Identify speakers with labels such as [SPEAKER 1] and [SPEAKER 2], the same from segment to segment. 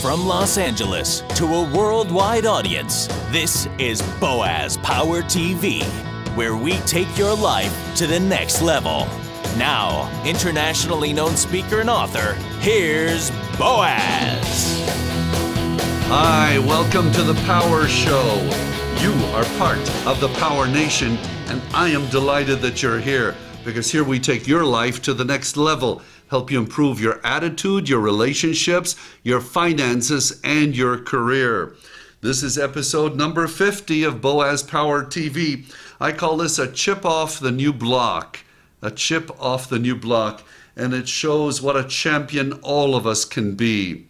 [SPEAKER 1] From Los Angeles to a worldwide audience, this is Boaz Power TV, where we take your life to the next level. Now, internationally known speaker and author, here's Boaz.
[SPEAKER 2] Hi, welcome to the Power Show. You are part of the Power Nation, and I am delighted that you're here, because here we take your life to the next level, help you improve your attitude, your relationships, your finances, and your career. This is episode number 50 of Boaz Power TV. I call this a chip off the new block. A chip off the new block, and it shows what a champion all of us can be.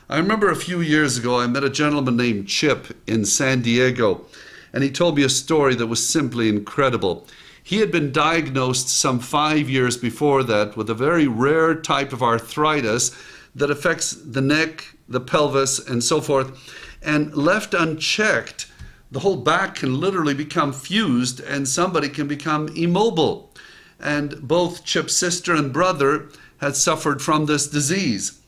[SPEAKER 2] I remember a few years ago I met a gentleman named Chip in San Diego, and he told me a story that was simply incredible. He had been diagnosed some 5 years before that with a very rare type of arthritis that affects the neck, the pelvis, and so forth, and left unchecked, the whole back can literally become fused and somebody can become immobile. And both Chip's sister and brother had suffered from this disease.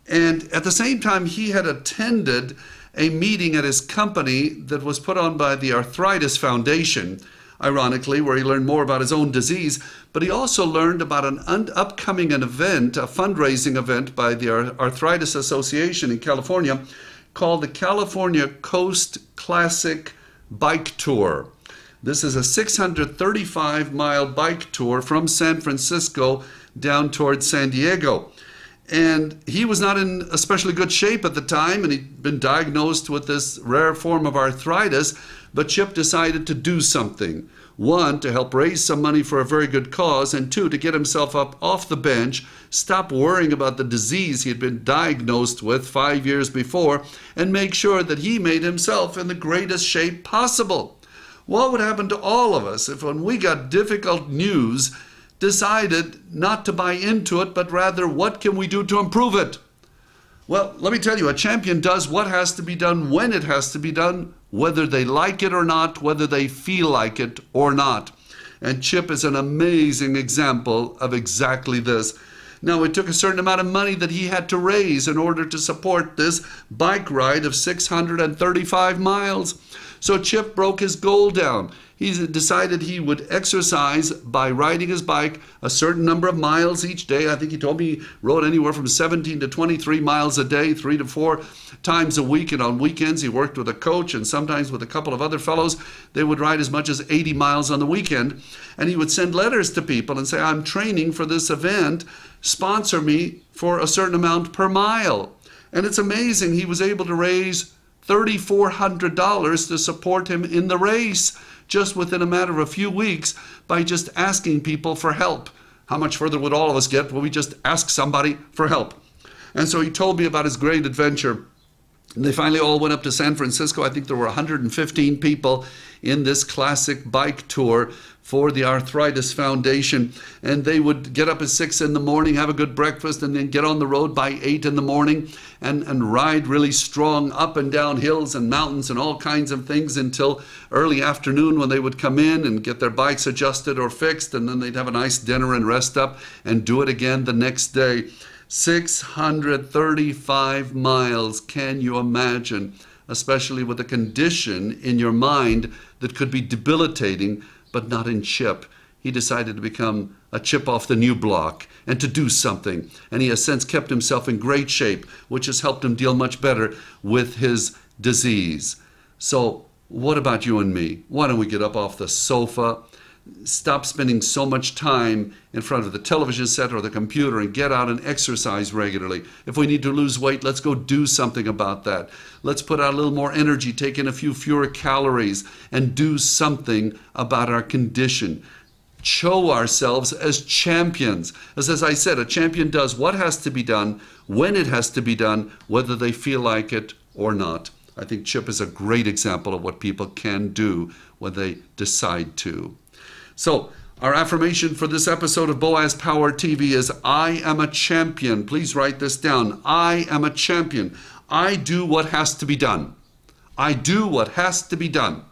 [SPEAKER 2] And at the same time, he had attended a meeting at his company that was put on by the Arthritis Foundation, ironically, where he learned more about his own disease, but he also learned about an upcoming event, a fundraising event by the Arthritis Association in California called the California Coast Classic Bike Tour. This is a 635-mile bike tour from San Francisco down towards San Diego. And he was not in especially good shape at the time, and he'd been diagnosed with this rare form of arthritis, but Chip decided to do something. One, to help raise some money for a very good cause, and two, to get himself up off the bench, stop worrying about the disease he had been diagnosed with 5 years before, and make sure that he made himself in the greatest shape possible. What would happen to all of us if, when we got difficult news, decided not to buy into it, but rather, what can we do to improve it? Well, let me tell you, a champion does what has to be done when it has to be done, whether they like it or not, whether they feel like it or not. And Chip is an amazing example of exactly this. Now, it took a certain amount of money that he had to raise in order to support this bike ride of 635 miles. So Chip broke his goal down. He decided he would exercise by riding his bike a certain number of miles each day. I think he told me he rode anywhere from 17 to 23 miles a day, 3 to 4 times a week. And on weekends, he worked with a coach, and sometimes with a couple of other fellows. They would ride as much as 80 miles on the weekend. And he would send letters to people and say, I'm training for this event. Sponsor me for a certain amount per mile. And it's amazing. He was able to raise $3,400 to support him in the race, just within a matter of a few weeks, by just asking people for help. How much further would all of us get when we just ask somebody for help? And so he told me about his great adventure. And they finally all went up to San Francisco. I think there were 115 people in this classic bike tour for the Arthritis Foundation. And they would get up at 6 in the morning, have a good breakfast, and then get on the road by 8 in the morning and ride really strong up and down hills and mountains and all kinds of things until early afternoon, when they would come in and get their bikes adjusted or fixed, and then they'd have a nice dinner and rest up and do it again the next day. 635 miles, can you imagine? Especially with a condition in your mind that could be debilitating, but not in Chip. He decided to become a chip off the new block and to do something. And he has since kept himself in great shape, which has helped him deal much better with his disease. So what about you and me? Why don't we get up off the sofa, stop spending so much time in front of the television set or the computer, and get out and exercise regularly. If we need to lose weight, let's go do something about that. Let's put out a little more energy, take in a few fewer calories, and do something about our condition. Show ourselves as champions. As I said, a champion does what has to be done, when it has to be done, whether they feel like it or not. I think Chip is a great example of what people can do when they decide to. So, our affirmation for this episode of Boaz Power TV is, I am a champion. Please write this down. I am a champion. I do what has to be done. I do what has to be done.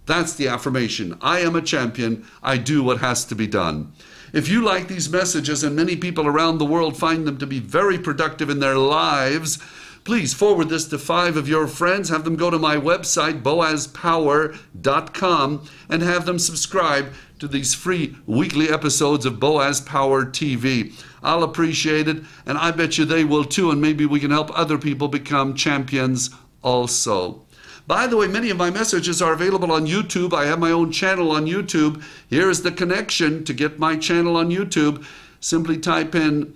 [SPEAKER 2] That's the affirmation. I am a champion. I do what has to be done. If you like these messages, and many people around the world find them to be very productive in their lives, Please forward this to 5 of your friends. Have them go to my website, boazpower.com, and have them subscribe to these free weekly episodes of Boaz Power TV. I'll appreciate it, and I bet you they will too, and maybe we can help other people become champions also. By the way, many of my messages are available on YouTube. I have my own channel on YouTube. Here is the connection to get my channel on YouTube. Simply type in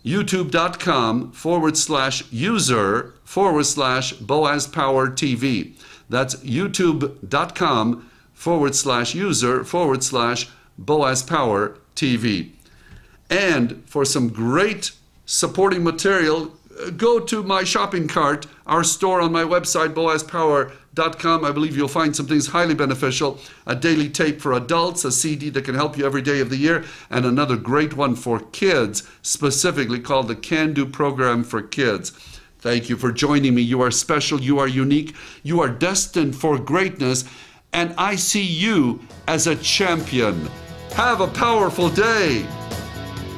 [SPEAKER 2] youtube.com/user/Boaz Power TV. That's youtube.com/user/Boaz Power TV. And for some great supporting material, go to my shopping cart, our store on my website, boazpower.com. I believe you'll find some things highly beneficial. A daily tape for adults, a CD that can help you every day of the year, and another great one for kids, specifically called the Can Do Program for Kids. Thank you for joining me. You are special, you are unique, you are destined for greatness, and I see you as a champion. Have a powerful day.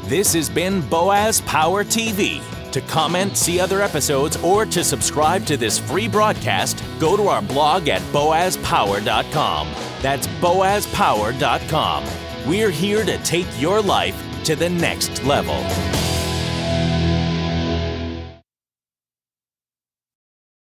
[SPEAKER 1] This has been Boaz Power TV. To comment, see other episodes, or to subscribe to this free broadcast, go to our blog at boazpower.com. That's boazpower.com. We're here to take your life to the next level.